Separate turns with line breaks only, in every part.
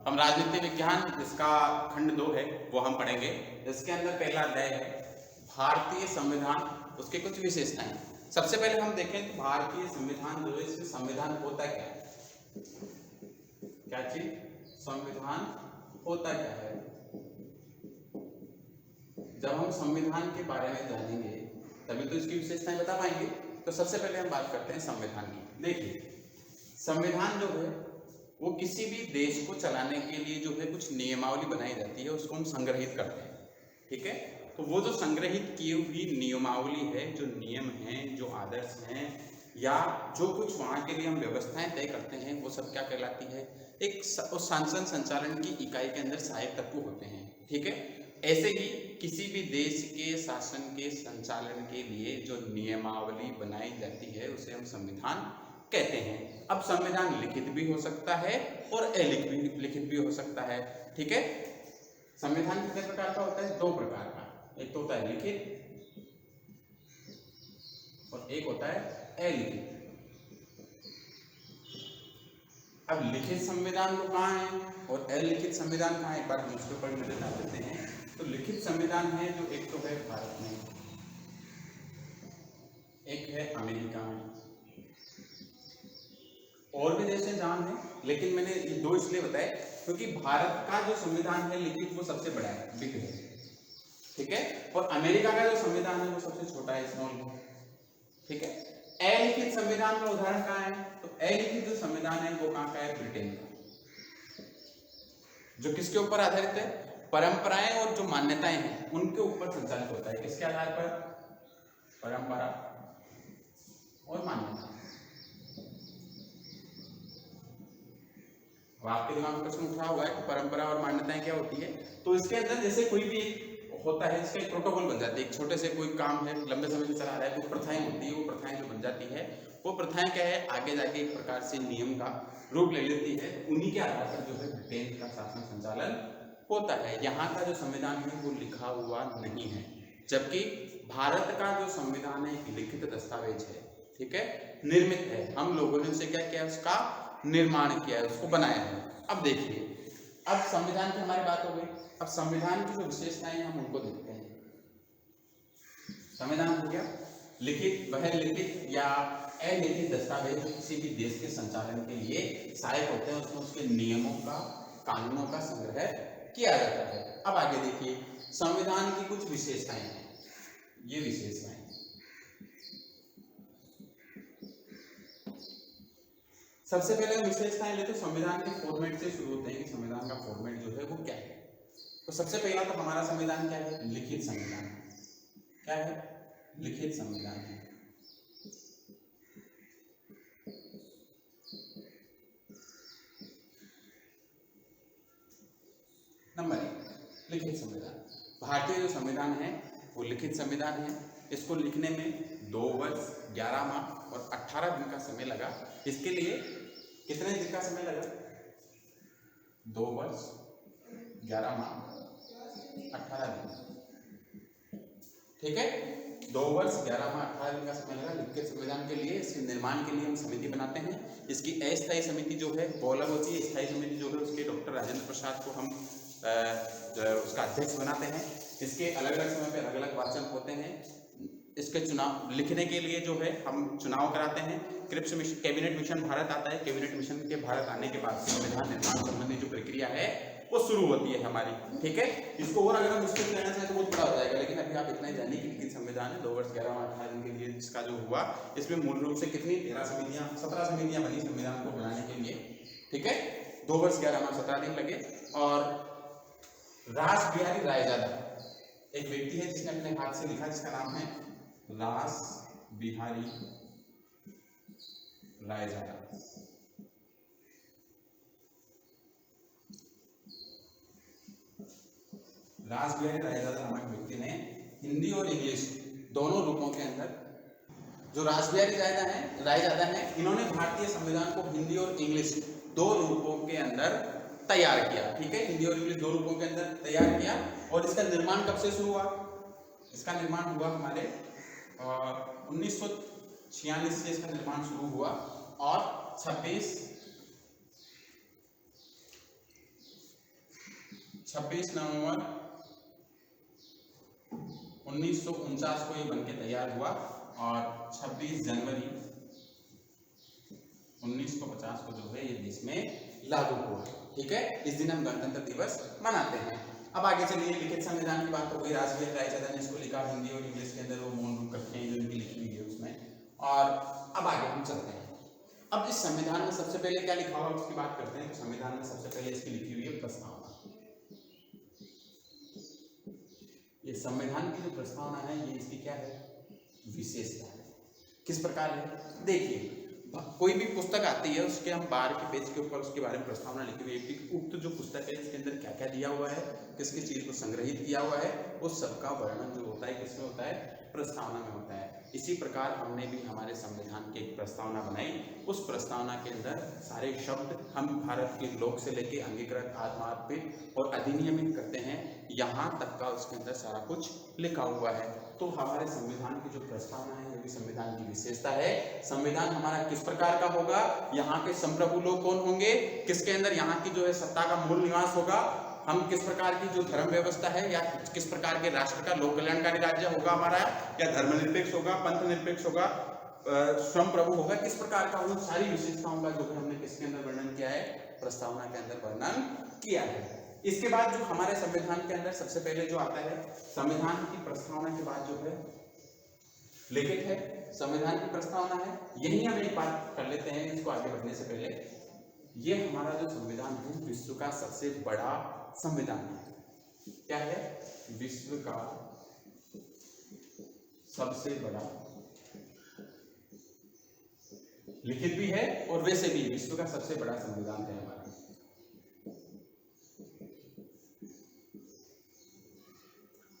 हम राजनीति विज्ञान इसका खंड 2 है वो हम पढ़ेंगे। इसके अंदर पहला अध्याय है भारतीय संविधान, उसके कुछ विशेषताएं। सबसे पहले हम देखें तो भारतीय संविधान जो है, इसमें संविधान होता क्या है, क्या चीज संविधान होता क्या है। जब हम संविधान के बारे में जानेंगे तभी तो इसकी विशेषताएं बता पाएंगे। तो सबसे पहले हम बात करते हैं संविधान की। देखिए, संविधान जो है वो किसी भी देश को चलाने के लिए जो है कुछ नियमावली बनाई जाती है, उसको हम संग्रहित करते हैं। ठीक है, तो वो जो संग्रहित की हुई नियमावली है, जो नियम हैं, जो आदर्श हैं, या जो कुछ वहाँ के लिए हम व्यवस्थाएं तय करते हैं, वो सब क्या कहलाती है, एक शासन संचालन की इकाई के अंदर सहायक तत्व होते हैं। ठीक है, ऐसे ही किसी भी देश के शासन के संचालन के लिए जो नियमावली बनाई जाती है उसे हम संविधान कहते हैं। अब संविधान लिखित भी हो सकता है और अलिखित भी हो सकता है। ठीक है, संविधान कितने प्रकार का होता है, 2 प्रकार का। एक तो होता है लिखित और एक होता है अलिखित। अब लिखित संविधान तो कहाँ है और अलिखित संविधान कहाँ है, एक बार हम उसके ऊपर नजर डाल देते हैं। तो लिखित संविधान है जो एक तो है भारत में, एक है अमेरिका में, और भी देश हैं जहां है, लेकिन मैंने ये 2 इसलिए बताए क्योंकि भारत का जो संविधान है लिखित वो सबसे बड़ा है, बिग है। ठीक है, और अमेरिका का जो संविधान है वो सबसे छोटा है, स्मॉल है। ठीक है, अलिखित संविधान का उदाहरण कहाँ है, तो अलिखित जो संविधान है वो कहाँ का है, ब्रिटेन का, जो किसके ऊपर आधारित है, परंपराएं और जो मान्यताएं हैं उनके ऊपर संचालित होता है। किसके आधार पर, परंपरा और मान्यता। आपके दिमाग में प्रश्न उठा हुआ है कि परंपरा और मान्यताएं क्या होती है। तो इसके अंदर जैसे कोई भी होता है, इसका एक प्रोटोकॉल बन जाती है। एक छोटे से कोई काम है, लंबे समय से चला रहा है, कुछ प्रथाएं होती है, वो प्रथाएं जो बन जाती है, वो प्रथाएं क्या है, आगे जाके एक प्रकार से नियम का रूप ले लेती है। उन्हीं के आधार पर जो है ब्रिटेन का शासन संचालन होता है। यहाँ का जो संविधान है वो लिखा हुआ नहीं है, जबकि भारत का जो संविधान है एक लिखित दस्तावेज है। ठीक है, निर्मित है, हम लोगों ने उसे क्या किया, उसका निर्माण किया है, उसको बनाया है। अब देखिए, अब संविधान की हमारी बात हो गई, अब संविधान की जो विशेषताएं हम उनको देखते हैं। संविधान हो गया लिखित, वह लिखित या अलिखित दस्तावेज जो किसी भी देश के संचालन के लिए सहायक होते हैं, उसमें उसके नियमों का, कानूनों का संग्रह किया जाता है। अब आगे देखिए, संविधान की कुछ विशेषताएं हैं। ये विशेषताएं, सबसे पहले विशेषताएं ले तो संविधान के फॉर्मेट से शुरू होते हैं कि संविधान का फॉर्मेट जो है वो क्या है। तो सबसे पहला तो हमारा संविधान क्या है, लिखित संविधान। क्या है, लिखित संविधान है। नंबर 1, लिखित संविधान। भारतीय जो संविधान है वो लिखित संविधान है। इसको लिखने में 2 वर्ष 11 माह और 18 दिन का समय लगा। इसके लिए कितने दिन का समय लगा, 2 वर्ष 11 माह 18 दिन। ठीक है, 2 वर्ष 11 माह 18 दिन का समय लगा लिखित संविधान के लिए। इसके निर्माण के लिए हम समिति बनाते हैं। इसकी अस्थायी समिति जो है वो अलग होती है, स्थायी समिति जो है उसके डॉक्टर राजेंद्र प्रसाद को हम उसका अध्यक्ष बनाते हैं। इसके अलग अलग समय पे अलग अलग वाचन होते हैं। इसके चुनाव लिखने के लिए जो है हम चुनाव कराते हैं। Cripps mission, cabinet mission Bharat आता है। कैबिनेट मिशन के भारत आने के बाद संविधान निर्माण संबंधी जो प्रक्रिया है वो शुरू होती है हमारी। ठीक है, इसको और अगर हम विस्तृत करना चाहें तो बहुत बड़ा हो जाएगा, लेकिन अभी आप इतना ही जानिए कि लिखित संविधान है। 2 वर्ष 11 माह 18 दिन के लिए इसका जो हुआ, इसमें मूल रूप से कितनी 17 समितियां बनी संविधान को बनाने के लिए। ठीक है, 2 वर्ष 11 माह 17 दिन लगे। और रास बिहारी रायजादा एक व्यक्ति है जिसने अपने हाथ से लिखा, जिसका नाम है रास बिहारी रायजादा। रास बिहारी रायजादा नामक व्यक्ति ने हिंदी और इंग्लिश दोनों रूपों के अंदर, जो रास बिहारी रायजादा है, इन्होंने भारतीय संविधान को हिंदी और इंग्लिश 2 रूपों के अंदर तैयार किया। ठीक है, हिंदी और इंग्लिश 2 रूपों के अंदर तैयार किया। और इसका निर्माण कब से शुरू हुआ, इसका निर्माण हुआ हमारे 1946 से इसका निर्माण शुरू हुआ और 26 26 नवंबर 1949 को ये बनके तैयार हुआ और 26 जनवरी 1950 को जो है ये देश में लागू हुआ। ठीक है, इस दिन हम गणतंत्र दिवस मनाते हैं। अब आगे चलिए, लिखित संविधान की बात हो गई। राजवीर रायचंद्र ने इसको लिखा, हिंदी और इंग्लिश के अंदर वो मौन रूप करते हैं जो इनकी लिखी हुई है उसमें। और अब आगे हम चलते हैं। अब इस संविधान में सबसे पहले क्या लिखा हुआ उसकी बात करते हैं। तो संविधान में सबसे पहले इसकी लिखी हुई है प्रस्तावना। ये संविधान की जो प्रस्तावना है ये इसकी क्या है, विशेषता है। किस प्रकार है, देखिए कोई भी पुस्तक आती है उसके हम 12 के पेज के ऊपर उसके बारे में प्रस्तावना लिखी हुई है कि उक्त जो पुस्तक है इसके अंदर क्या क्या दिया हुआ है, किस किस चीज को संग्रहित किया हुआ है, उस सबका वर्णन जो होता है किसमें होता है, प्रस्तावना में होता है। इसी प्रकार हमने भी हमारे संविधान की एक प्रस्तावना बनाई। उस प्रस्तावना के अंदर सारे शब्द हम भारत के लोक से लेके अंगीकृत, आत्मार्पित और अधिनियमित करते हैं, यहाँ तक का उसके अंदर सारा कुछ लिखा हुआ है। तो हमारे संविधान की जो प्रस्तावना है ये भी संविधान की विशेषता है। संविधान हमारा किस प्रकार का होगा, यहाँ के संप्रभु लोग कौन होंगे, किसके अंदर यहाँ की जो है सत्ता का मूल निवास होगा, हम किस प्रकार की जो धर्म व्यवस्था है या किस प्रकार के राष्ट्र का लोक कल्याणकारी राज्य होगा हमारा, या धर्मनिरपेक्ष होगा, पंथ निरपेक्ष होगा, स्वयं प्रभु होगा, किस प्रकार का, उन सारी विशेषताओं का जो है हमने किसके अंदर वर्णन किया है, प्रस्तावना के अंदर वर्णन किया है। इसके बाद जो हमारे संविधान के अंदर सबसे पहले जो आता है, संविधान की प्रस्तावना के बाद जो है लिखित है, संविधान की प्रस्तावना है। यही हम एक बात कर लेते हैं इसको आगे बढ़ने से पहले। ये हमारा जो संविधान है विश्व का सबसे बड़ा संविधान है। क्या है, विश्व का सबसे बड़ा, लिखित भी है और वैसे भी विश्व का सबसे बड़ा संविधान है हमारा।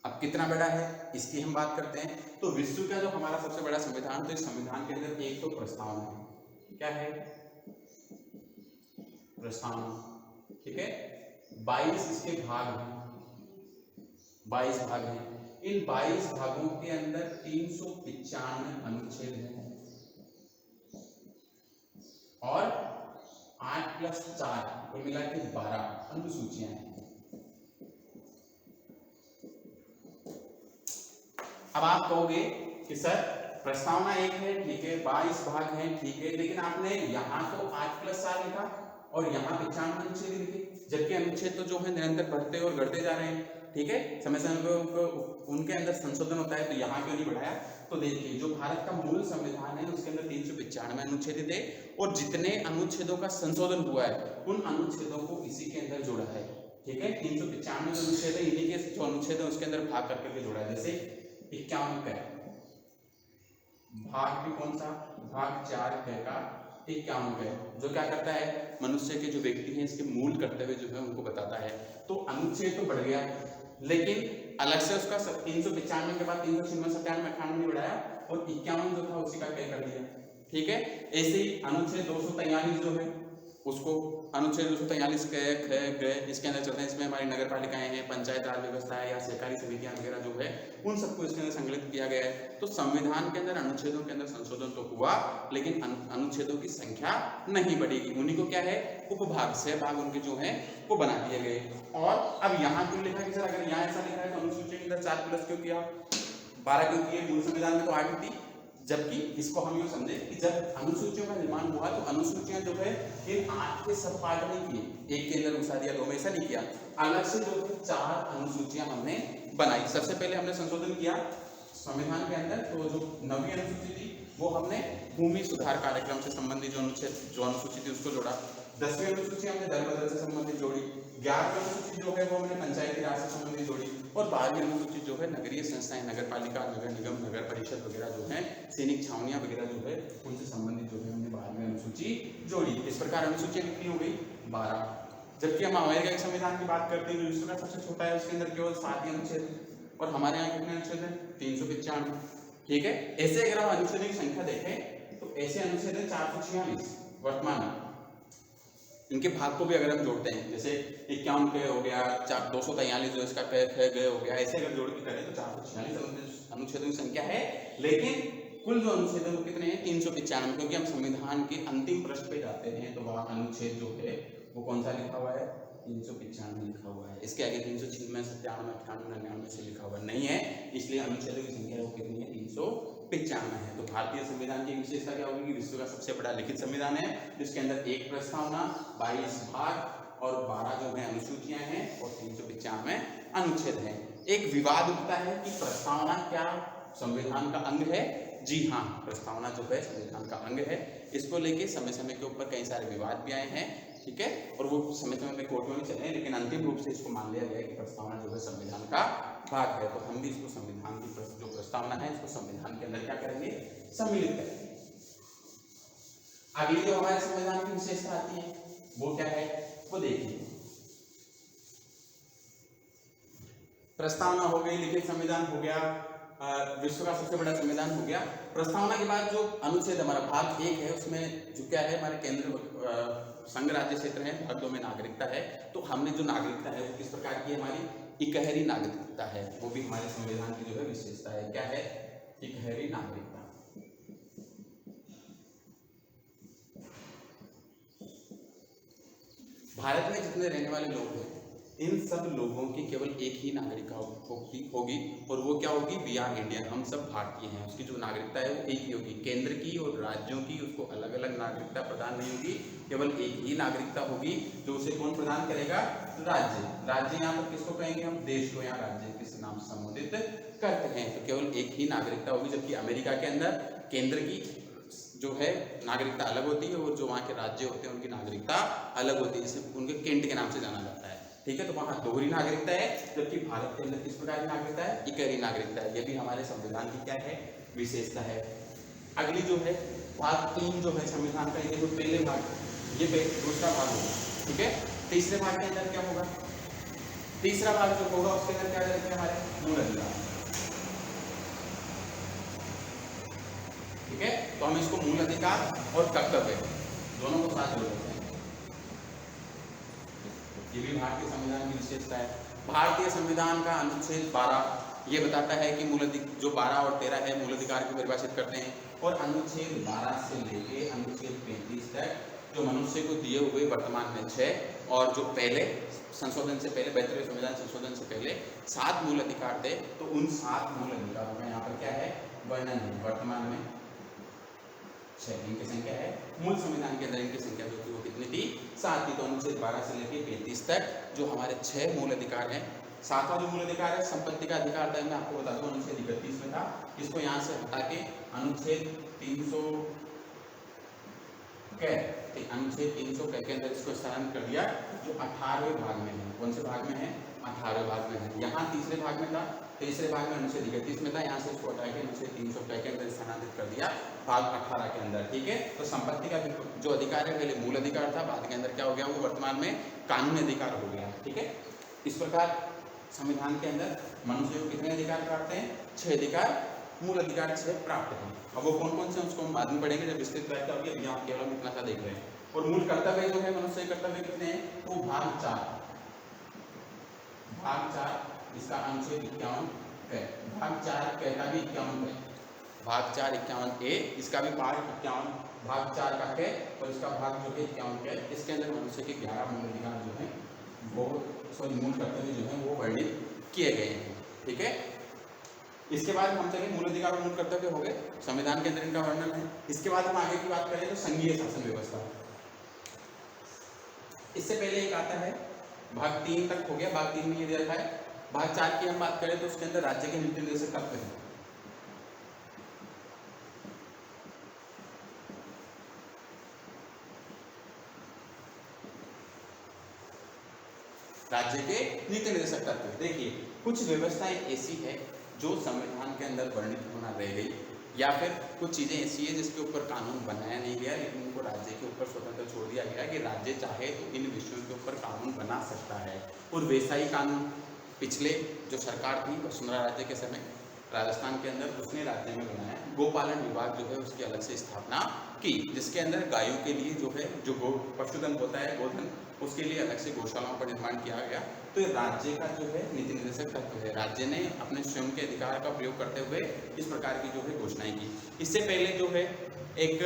अब कितना बड़ा है इसकी हम बात करते हैं। तो विश्व का जो हमारा सबसे बड़ा संविधान, तो इस संविधान के अंदर एक तो प्रस्तावना है। क्या है, प्रस्तावना। ठीक है, 22 इसके भाग हैं, 22 भाग हैं। इन 22 भागों के अंदर 395 अनुच्छेद हैं और 8 + 4 कुल मिला के 12 अनुसूचियां हैं। अब आप कहोगे कि सर प्रस्तावना एक है, ठीक है, 22 भाग हैं, ठीक है, लेकिन आपने यहाँ तो 8 + 4 लिखा और यहाँ 95 अनुच्छेद लिखे, जबकि अनुच्छेद तो जो है निरंतर बढ़ते और घटते जा रहे हैं। ठीक है, समय समय पर उनके अंदर संशोधन होता है, तो यहाँ क्यों नहीं बढ़ाया। तो देखिए जो भारत का मूल संविधान है उसके अंदर 395 अनुच्छेद थे और जितने अनुच्छेदों का संशोधन हुआ है उन अनुच्छेदों को इसी के अंदर जोड़ा है। ठीक है, 395 अनुच्छेद है, इन्हीं के जो अनुच्छेद है उसके अंदर भाग करके जोड़ा है। जैसे 51 का भाग भी कौन सा, भाग 4 का 51 का, जो क्या करता है, मनुष्य के जो व्यक्ति हैं इसके मूल कर्तव्य जो है उनको बताता है। तो अनुच्छेद तो बढ़ गया, लेकिन अलग से उसका 395 के बाद 396, 97, 98 नहीं बढ़ाया और 51 जो था उसी का तय कर दिया। ठीक है, ऐसे ही अनुच्छेद 243 जो है उसको अनुच्छेद 243 इसके अंदर चलते हैं। इसमें हमारी नगर पालिकाएं हैं, पंचायत राज व्यवस्था है या सहकारी समितियां वगैरह जो है उन सबको इसके अंदर संकलित किया गया है। तो संविधान के अंदर अनुच्छेदों के अंदर संशोधन तो हुआ, लेकिन अनुच्छेदों की संख्या नहीं बढ़ेगी। उन्हीं को क्या है, उपभाग, 6 भाग उनके जो है वो बना दिए गए। और अब यहाँ क्यों लिखा कि सर अगर यहाँ ऐसा लिखा है तो अनुसूची के अंदर 4 क्यों किया, 12 क्यों किए, मूल संविधान में तो 8 थी। जबकि इसको हम यूँ समझे कि जब अनुसूचियों का निर्माण हुआ तो अनुसूचियां जो है इन 8 के सब पार्ट नहीं किए, एक के अंदर घुसा दिया, 2 में ऐसा नहीं किया, अलग से जो है 4 अनुसूचियां हमने बनाई। सबसे पहले हमने संशोधन किया संविधान के अंदर, तो जो 9वीं अनुसूची थी वो हमने भूमि सुधार कार्यक्रम से संबंधित जो अनुसूची थी उसको जोड़ा। 10वीं अनुसूची हमने दर बदल से संबंधित जोड़ी। 11वीं अनुसूची जो है वो हमने पंचायती राज से संबंधित जोड़ी और 12वीं अनुसूची जो है नगरीय संस्थाएं, नगर पालिका, नगर निगम, नगर परिषद वगैरह जो है, सैनिक छावनियां वगैरह जो है उनसे संबंधित जो है हमने 12वीं अनुसूची जोड़ी। इस प्रकार अनुसूचियां कितनी हो गई, 12। जबकि हम अमेरिका के संविधान की बात करते हैं जो विश्व का सबसे छोटा है, उसके अंदर केवल 7 ही अनुच्छेद और हमारे यहाँ कितने अनुच्छेद हैं, 395। ठीक है, ऐसे अगर हम अनुच्छेदों की संख्या देखें तो ऐसे अनुच्छेद है 446 वर्तमान में। इनके भाग को भी अगर हम जोड़ते हैं, जैसे 51 के हो गया, 243 जो इसका गए हो गया, ऐसे अगर जोड़ के करें तो 446 अनुच्छेदों की संख्या है। लेकिन कुल जो अनुच्छेद है वो कितने हैं, 395, क्योंकि हम संविधान के अंतिम पृष्ठ पे जाते हैं तो वहाँ अनुच्छेद जो है वो कौन सा लिखा हुआ है, 395 लिखा हुआ है, इसके आगे 396, 97, 98, 99 से लिखा हुआ नहीं है, इसलिए अनुच्छेदों की संख्या वो कितनी है, 395 है। तो भारतीय संविधान की विशेषता क्या होगी कि विश्व का सबसे बड़ा लिखित संविधान है, जिसके अंदर एक प्रस्तावना, 22 भाग और 12 जो है अनुसूचियां हैं और 395 अनुच्छेद हैं। एक विवाद उठता है कि प्रस्तावना क्या संविधान का अंग है? जी हाँ, प्रस्तावना जो है संविधान का अंग है। इसको लेके समय समय के ऊपर कई सारे विवाद भी आए हैं, ठीक है, और वो समय समय में कोर्ट में भी चले हैं, लेकिन अंतिम रूप से इसको मान लिया गया कि प्रस्तावना जो है संविधान का भाग है। तो हम भी इसको संविधान की जो प्रस्तावना है इसको संविधान के अंदर क्या करेंगे, सम्मिलित करेंगे। अगली जो हमारे संविधान की विशेषता आती है वो क्या है, वो देखिए। प्रस्तावना हो गई, लिखित संविधान हो गया, विश्व का सबसे बड़ा संविधान हो गया। प्रस्तावना के बाद जो अनुच्छेद हमारा भाग 1 है उसमें जो क्या है, हमारे केंद्र संघ राज्य क्षेत्र है, भाग 2 में नागरिकता है। तो हमने जो नागरिकता है वो किस प्रकार की हमारी इकहरी नागरिकता है, वो भी हमारे संविधान की जो है विशेषता है। क्या है, इकहरी नागरिकता। भारत में जितने रहने वाले लोग हैं इन सब लोगों की केवल एक ही नागरिकता होगी और वो क्या होगी, वी आर इंडियन, हम सब भारतीय हैं। उसकी जो नागरिकता है वो एक ही होगी। केंद्र की और राज्यों की उसको अलग अलग नागरिकता प्रदान नहीं होगी, केवल एक ही नागरिकता होगी जो उसे कौन प्रदान करेगा, राज्य। राज्य यहाँ पर किसको कहेंगे हम, देश को यहाँ राज्य किस नाम से संबोधित करते हैं। तो केवल एक ही नागरिकता होगी, जबकि अमेरिका के अंदर केंद्र की जो है नागरिकता अलग होती है और जो वहाँ के राज्य होते हैं उनकी नागरिकता अलग होती है, जिसे उनके केंट के नाम से जाना जाता है, ठीक है। तो वहाँ दोहरी नागरिकता है, जबकि भारत के अंदर किस प्रकार की नागरिकता है, इकहरी नागरिकता है। ये भी हमारे संविधान की क्या है, विशेषता है। अगली जो है भाग 3 जो है संविधान का, ये पहले भाग, ये दूसरा भाग होगा, ठीक है। तीसरे भाग के अंदर क्या होगा, तीसरा भाग जो होगा उसके अंदर क्या करेंगे, हमारे मूल अधिकार, ठीक है। तो हम इसको मूल अधिकार और कर्तव्य दोनों को साथ जोड़ देते हैं। ये भी भारतीय संविधान की विशेषता है। भारतीय संविधान का अनुच्छेद 12 ये बताता है कि जो 12 और 13 है मूल अधिकार को परिभाषित करते हैं, और अनुच्छेद 12 से लेके अनुच्छेद 35 तक जो मनुष्य को दिए हुए वर्तमान में 6 और जो पहले संशोधन से पहले 72वें संविधान संशोधन से पहले 7 मूल अधिकार थे, तो उन 7 मूल अधिकारों में यहाँ पर क्या है, वर्णन है। वर्तमान में 6, इनकी संख्या है, मूल संविधान के अंदर इनकी संख्या जो थी वो कितनी थी, 7 थी। तो अनुच्छेद 12 से लेकर 35 तक जो हमारे 6 मूल अधिकार हैं। 7वां जो मूल अधिकार है संपत्ति का अधिकार था, मैं आपको बता दूं अनुच्छेद 31 में था, इसको यहाँ से हटा के अनुच्छेद 300 अनुच्छेद 300 के अंदर इसको स्थानांतरित कर दिया, जो 18वें भाग में है। कौन से भाग में है, 18वें भाग में है। यहाँ तीसरे भाग में था, तीसरे भाग में अनुच्छेद 31 में था, यहाँ से इसको हटा के अनुच्छेद 300 के अंदर स्थानांतरित कर दिया भाग 18 के अंदर, ठीक है। तो संपत्ति का जो अधिकार है पहले मूल अधिकार था, बाद के अंदर क्या हो गया, वो वर्तमान में कानूनी अधिकार हो गया, ठीक है। इस प्रकार संविधान के अंदर मनुष्य को कितने अधिकार प्राप्त हैं, 6 अधिकार, मूल अधिकार 6 प्राप्त हैं। अब वो कौन कौन से उसको हम बाद में पढ़ेंगे जब विस्तृत व्याख्या होगी, अभी आप केवल इतना सा देख रहे हैं। और मूल कर्तव्य जो है मनुष्य के कर्तव्य कितने हैं, तो भाग 4 इसका अनुच्छेद 51 है, भाग 4 का भी 51 है, भाग 4 51 ए, इसका भी भाग 51 भाग 4 का है, और इसका भाग जो है 51 है। इसके अंदर मनुष्य के 11 मूल अधिकार जो है वो मूल कर्तव्य जो है वो वर्णित किए गए हैं, ठीक है। इसके बाद हम चले, मूल अधिकार और मूल कर्तव्य हो गए, संविधान के अंदर इनका वर्णन है। इसके बाद हम आगे की बात करें तो संघीय शासन व्यवस्था। इससे पहले एक आता है भाग 3 तक हो गया, भाग 3 में ये दिया है। भाग 4 की हम बात करें तो उसके अंदर राज्य के नीति निर्देशक तत्व हैं। राज्य के नीति निर्देशक तत्व, देखिए कुछ व्यवस्थाएं ऐसी है जो संविधान के अंदर वर्णित होना रह गई, या फिर कुछ चीज़ें ऐसी है जिसके ऊपर कानून बनाया नहीं गया, लेकिन उनको राज्य के ऊपर स्वतंत्र छोड़ दिया गया कि राज्य चाहे तो इन विषयों के ऊपर कानून बना सकता है। और वैसा ही कानून पिछले जो सरकार थी वसुंधरा राज्य के समय राजस्थान के अंदर उसने राज्य में बनाया। गोपालन विभाग जो है उसकी अलग से स्थापना की, जिसके अंदर गायों के लिए जो है जो पशुधन होता है गोधन, उसके लिए अलग से गौशालाओं का निर्माण किया गया। तो ये राज्य का जो है नीति निर्देशक तत्व है। राज्य ने अपने स्वयं के अधिकार का प्रयोग करते हुए इस प्रकार की जो है घोषणाएं की। इससे पहले जो है एक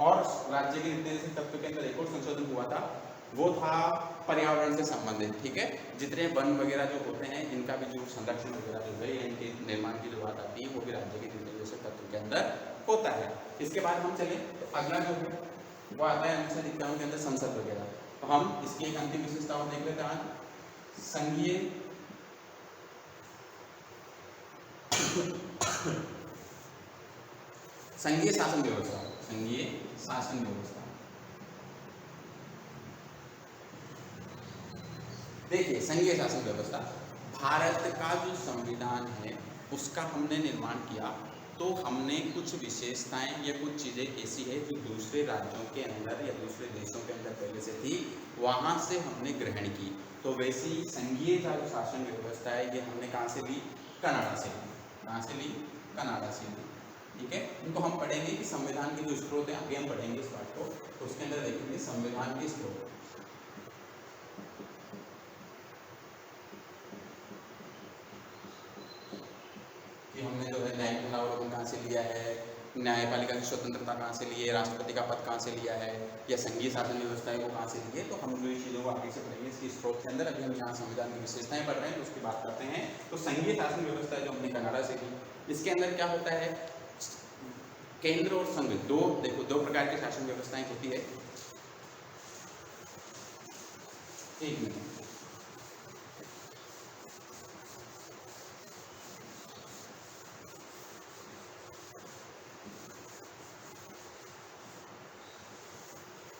और राज्य के नीति निर्देशक तत्व के अंदर एक और संशोधन हुआ था, वो था पर्यावरण से संबंधित, ठीक है। जितने वन वगैरह जो होते हैं इनका भी जो संरक्षण वगैरह जो है, इनके निर्माण की जो बात आती है वो भी राज्य के निर्देश तत्व के अंदर होता है। इसके बाद हम चले तो अगला जो है वो आता है 1991 के अंदर संसद वगैरह। तो हम इसकी एक अंतिम विशेषता और देख लेते हैं, संघीय संघीय शासन व्यवस्था। संघीय शासन व्यवस्था, देखिए संघीय शासन व्यवस्था, भारत का जो संविधान है उसका हमने निर्माण किया, तो हमने कुछ विशेषताएं या कुछ चीज़ें ऐसी है जो दूसरे राज्यों के अंदर या दूसरे देशों के अंदर पहले से थी, वहाँ से हमने ग्रहण की। तो वैसी संघीय जो शासन व्यवस्था है ये हमने कहाँ से ली? कनाडा से ली। कहाँ से ली? कनाडा से ली, ठीक है। इनको हम पढ़ेंगे कि संविधान के जो स्रोत हैं, आगे हम पढ़ेंगे इस बात को, तो उसके अंदर देखेंगे संविधान के स्रोत। हमने जो है न्यायिक पुनरावलोकन कहाँ से लिया है, न्यायपालिका की स्वतंत्रता कहाँ से ली है, राष्ट्रपति का पद कहाँ से लिया है, या संघीय शासन व्यवस्था है वो कहाँ से ली है। तो हम जो ये चीज़ों को आगे से पढ़ेंगे इसकी स्रोत के अंदर। अभी हम यहाँ संविधान की विशेषताएं पढ़ रहे हैं तो उसकी बात करते हैं। तो संघीय शासन व्यवस्था जो हमने कनाडा से की, इसके अंदर क्या होता है, केंद्र और संघ दो प्रकार की शासन व्यवस्थाएं होती है। एक मिनट,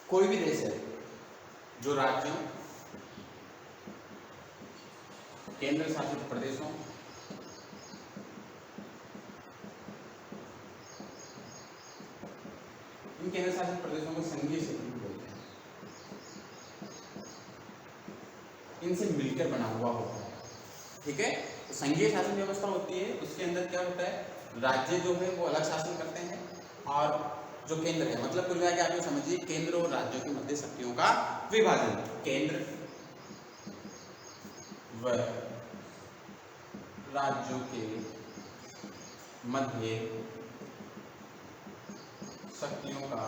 कोई भी देश है जो राज्यों, केंद्र शासित प्रदेशों इन केंद्र शासित प्रदेशों को संघीय क्षेत्र बोलते हैं, इनसे मिलकर बना हुआ होता है, ठीक है। तो संघीय शासन व्यवस्था होती है, उसके अंदर क्या होता है, राज्य जो है वो अलग शासन करते हैं और जो केंद्र है, मतलब कुल मिला के आप समझिए केंद्र और राज्यों के मध्य शक्तियों का विभाजन। केंद्र व राज्यों के मध्य शक्तियों का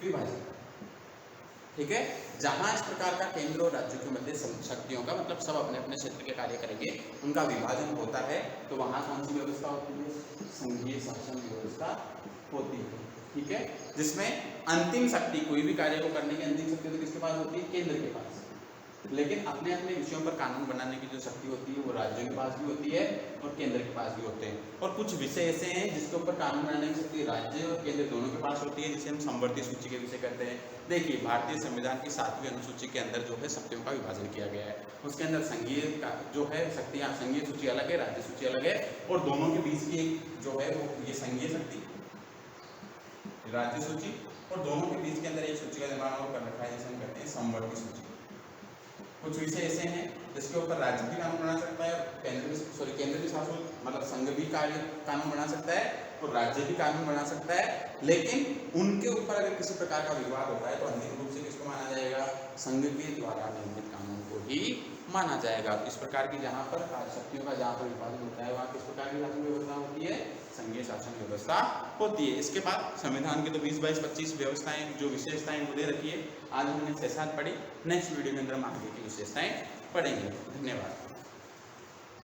विभाजन, ठीक है। जहां इस प्रकार का केंद्र और राज्यों के मध्य शक्तियों का, मतलब सब अपने अपने क्षेत्र के कार्य करेंगे, उनका विभाजन होता है, तो वहां कौन सी व्यवस्था होती है? संघीय शासन व्यवस्था होती है, ठीक है। जिसमें अंतिम शक्ति, कोई भी कार्य को करने की अंतिम शक्ति तो किसके पास होती है? केंद्र के पास, लेकिन अपने अपने विषयों पर कानून बनाने की जो शक्ति होती है वो राज्यों के पास भी होती है और केंद्र के पास भी होते हैं। और कुछ विषय ऐसे हैं जिसके ऊपर कानून बनाने की शक्ति राज्य और केंद्र दोनों के पास होती है, जिसे हम समवर्ती सूची के विषय कहते हैं। देखिए भारतीय संविधान की 7वीं अनुसूची के अंदर जो है शक्तियों का विभाजन किया गया है, उसके अंदर संघीय का जो है शक्तियाँ, संघीय सूची अलग है, राज्य सूची अलग है, और दोनों के बीच की जो है वो ये संघीय शक्ति, राज्य सूची, और दोनों के बीच के अंदर एक सूची का निर्माण और कर रखा है जिसे हम कहते हैं समवर्ती सूची। कुछ विषय ऐसे हैं जिसके ऊपर राज्य भी कानून बना सकता है, केंद्र भी शासन, मतलब संघ भी कानून बना सकता है और राज्य भी कानून बना सकता है, लेकिन उनके ऊपर अगर किसी प्रकार का विवाद होता है तो अंतिम रूप से किसको माना जाएगा? संघ के द्वारा निर्मित कानून को ही माना जाएगा। इस प्रकार की जहाँ पर शक्तियों का जहाँ पर विभाजन होता है वहाँ किस प्रकार की शासन व्यवस्था होती है? संघीय शासन व्यवस्था होती है। इसके बाद संविधान की तो 20, 22, 25 व्यवस्थाएं जो विशेषताएं वो दे रखी है। आज हमने 6-7 पढ़ी, नेक्स्ट वीडियो के अंदर हम आगे की विशेषताएं पढ़ेंगे। धन्यवाद।